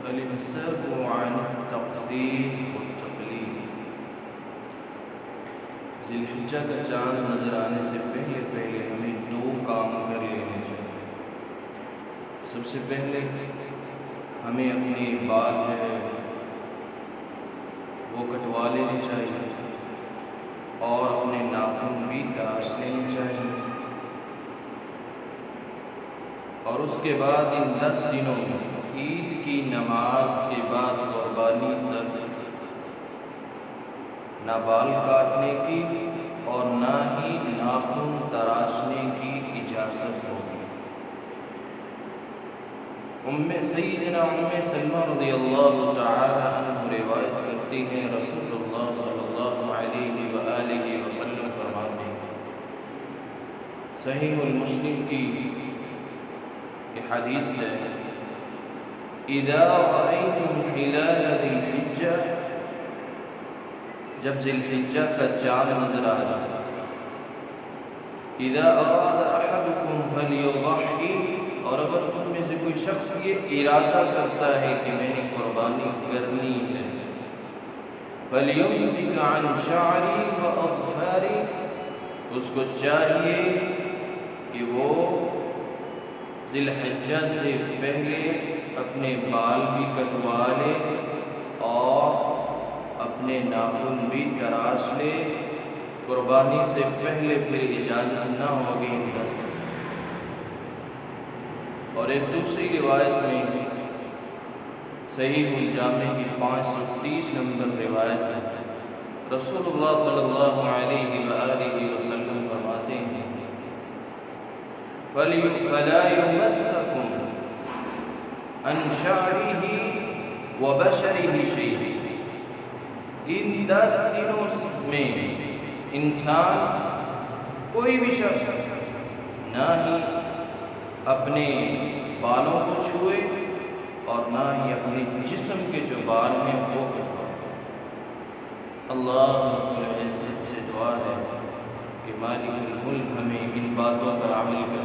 الإمساك عن التقصير والتقليد۔ ذی الحجہ کا چاند نظر آنے سے پہلے ہمیں دو کام کر لینے چاہیے۔ سب سے پہلے ہمیں اپنے بال جو ہے وہ کٹوا لینے چاہیے اور اپنے ناخن بھی تراش لینے چاہیے، اور اس کے بعد ان 10 دنوں میں عید کی نماز کے بعد قربانی تک نہ بال کاٹنے کی اور نہ ہی ناخن تراشنے کی اجازت ہوگی۔ سیدنا ام سلمہ رضی اللہ تعالی عنہ روایت کرتی ہیں، رسول اللہ صلی اللہ علیہ وآلہ وسلم فرماتے ہیں، صحیح المسلم کی یہ حدیث ہے، اذا رأيتم ہلال ذی الحجہ، جب ذی الحجہ کا چاند نظر آ جائے، اذا اراد احدکم فلیضحی، اور اگر تم میں سے کوئی شخص یہ ارادہ کرتا ہے کہ میں نے قربانی کرنی ہے، فلیمسک عن شعری واظفاری، اس کو چاہیے کہ وہ ذی الحجہ سے پہلے اپنے بال بھی کٹوا لے اور اپنے ناخن بھی تراش لے۔ قربانی سے پہلے پھر اجازت نہ ہوگی ان 10 دنوں۔ اور ایک دوسری روایت میں صحیح الجامع کی 530 نمبر روایت ہے، رسول اللہ صلی اللہ علیہ وآلہ وسلم فرماتے ہیں، فَلَا يُمَسَّكُمْ عَنْ شَعْرِهِ وَبَشَرِهِ شَيْءٌ، ان 10 دنوں میں انسان کوئی بھی شخص نہ ہی اپنے بالوں کو چھوئے اور نہ ہی اپنے جسم کے جو بال ہیں وہ کٹوائے۔ اللہ رب العزت سے دعا ہے کہ مالک الملک ہمیں ان باتوں پر عمل کرنے